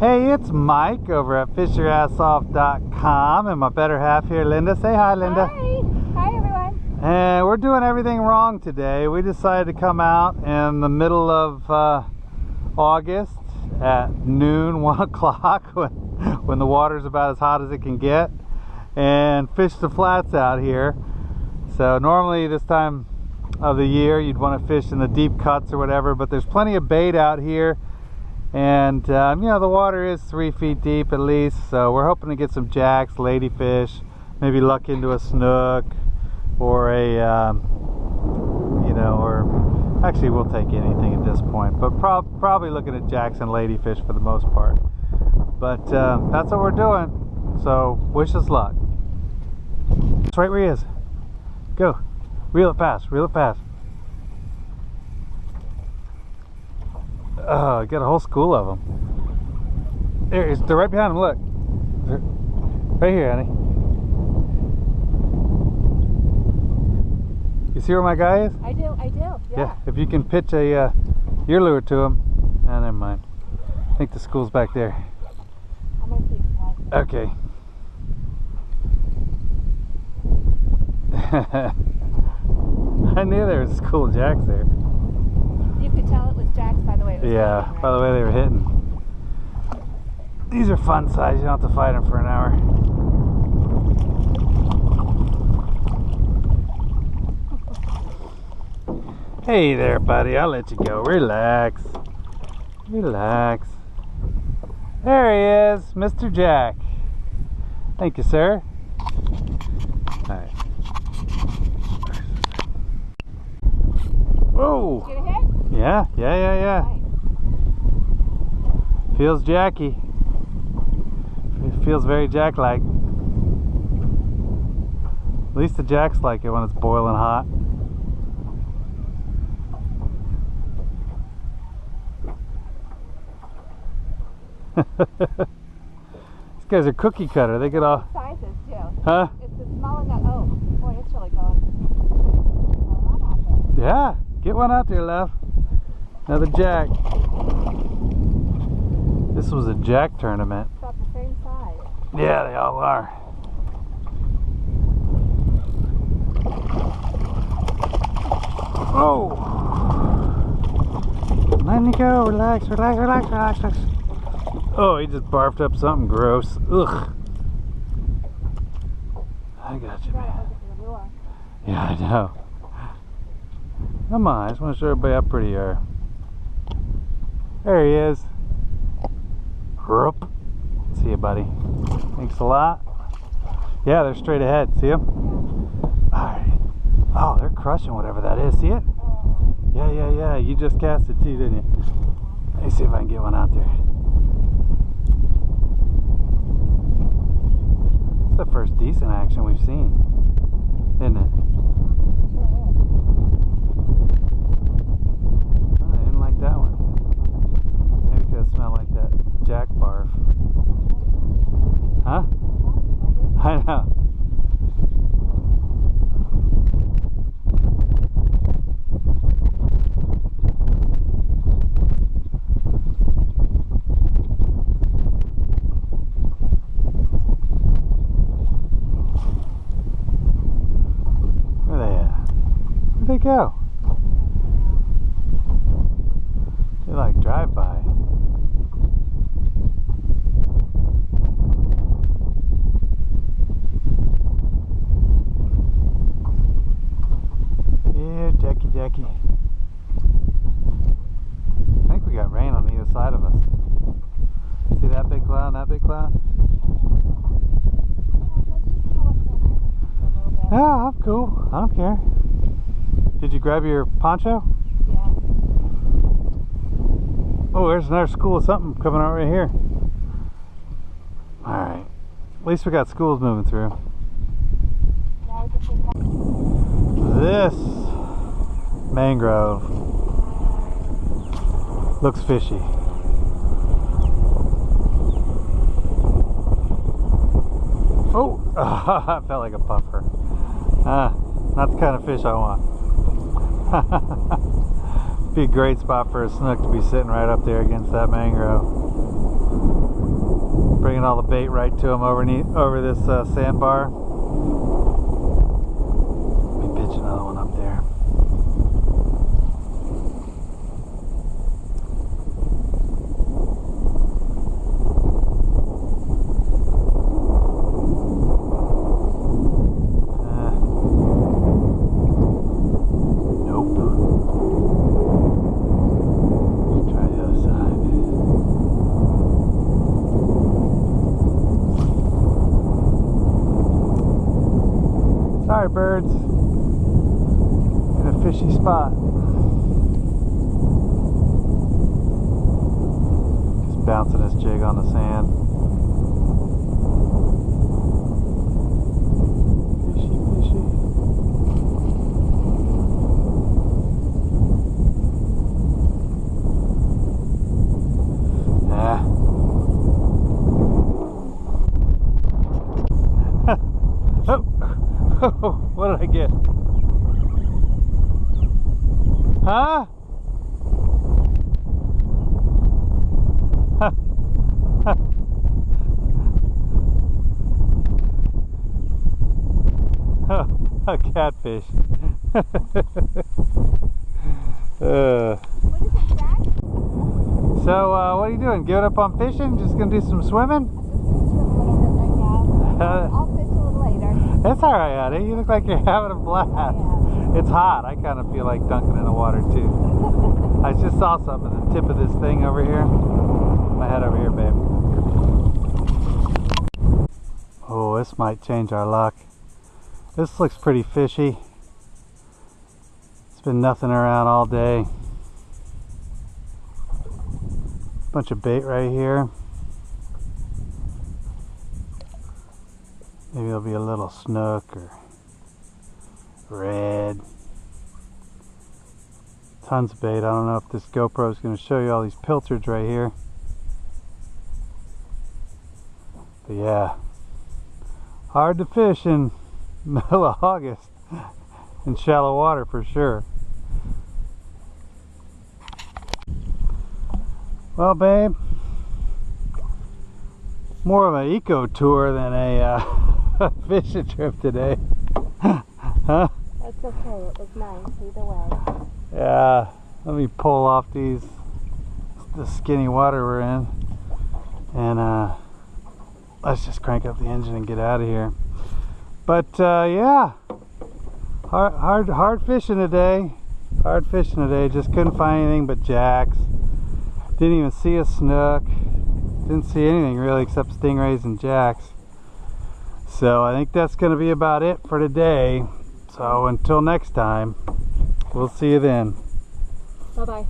Hey, it's Mike over at fishyourassoff.com and my better half here, Linda. Say hi, Linda. Hi. Hi, everyone. And we're doing everything wrong today. We decided to come out in the middle of August at noon, 1 o'clock, when the water's about as hot as it can get, and fish the flats out here. So normally this time of the year you'd want to fish in the deep cuts or whatever, but there's plenty of bait out here. And you know, the water is 3 feet deep at least, so we're hoping to get some jacks, ladyfish, maybe luck into a snook or a you know, or actually we'll take anything at this point, but probably looking at jacks and ladyfish for the most part. But that's what we're doing, so wish us luck. It's right where he is. Go, reel it fast, reel it fast. Oh, I got a whole school of them. There, they're right behind him. Look, they're right here, honey. You see where my guy is? I do. Yeah. If you can pitch a your lure to him. Oh, never mind. I think the school's back there. I'm gonna keep watching. Okay. I knew there was a school of jacks there. You could tell it was jacks by the way it was Yeah, hitting, right? by the way they were hitting. These are fun size. You don't have to fight them for an hour. Hey there, buddy. I'll let you go. Relax. Relax. There he is, Mr. Jack. Thank you, sir. All right. Whoa. Did you get a hit? Yeah. Nice. Feels jacky. It feels very jack-like. At least the jacks like it when it's boiling hot. These guys are cookie cutter. They get all Sizes too. Huh? It's a smaller nut. Oh, boy, it's really going on out there. Yeah, get one out there, love. Another jack. This was a jack tournament. It's about the same size. Yeah, they all are. Oh! Let me go. Relax, relax, relax, relax, relax. Oh, he just barfed up something gross. Ugh. I got you, man. Yeah, I know. Come on, I just want to show everybody how pretty you are. There he is. Whoop. See you, buddy. Thanks a lot. Yeah, they're straight ahead. See them? Alright. Oh, they're crushing whatever that is. See it? Yeah. You just cast it too, didn't you? Let me see if I can get one out there. It's the first decent action we've seen, isn't it? Oh, I didn't like that one. Maybe because it smelled like that jack barf. Huh? I know. Where they at? Where'd they go? They like drive by. Jackie. I think we got rain on either side of us. See that big cloud and that big cloud? Yeah, I'm cool. I don't care. Did you grab your poncho? Yeah. Oh, there's another school of something coming out right here. Alright. At least we got schools moving through. This mangrove looks fishy. Oh, I felt like a puffer. Not the kind of fish I want. Be a great spot for a snook to be sitting right up there against that mangrove. bringing all the bait right to him over this sandbar. Let me pitch another one up there. Sorry, birds. In a fishy spot. Just bouncing his jig on the sand. Fishy, fishy. Ah. Oh! What did I get? Huh? A catfish. What is it, Jack? So, what are you doing? Giving up on fishing? Just gonna do some swimming? I'll fish a little later. That's alright, honey. You look like you're having a blast. Yeah. It's hot. I kind of feel like dunking in the water, too. I just saw something at the tip of this thing over here. My head over here, babe. Oh, this might change our luck. This looks pretty fishy. It's been nothing around all day. Bunch of bait right here. Maybe there'll be a little snook or red. Tons of bait. I don't know if this GoPro is going to show you all these pilchards right here. But yeah, hard to fish in the middle of August in shallow water for sure. Well, babe, more of an eco tour than a fishing trip today. Huh? That's okay. It was nice either way. Yeah. Let me pull off the skinny water we're in, and let's just crank up the engine and get out of here. But yeah, hard fishing today. Hard fishing today. Just couldn't find anything but jacks. Didn't even see a snook. Didn't see anything really except stingrays and jacks. So I think that's going to be about it for today. So until next time, we'll see you then. Bye-bye.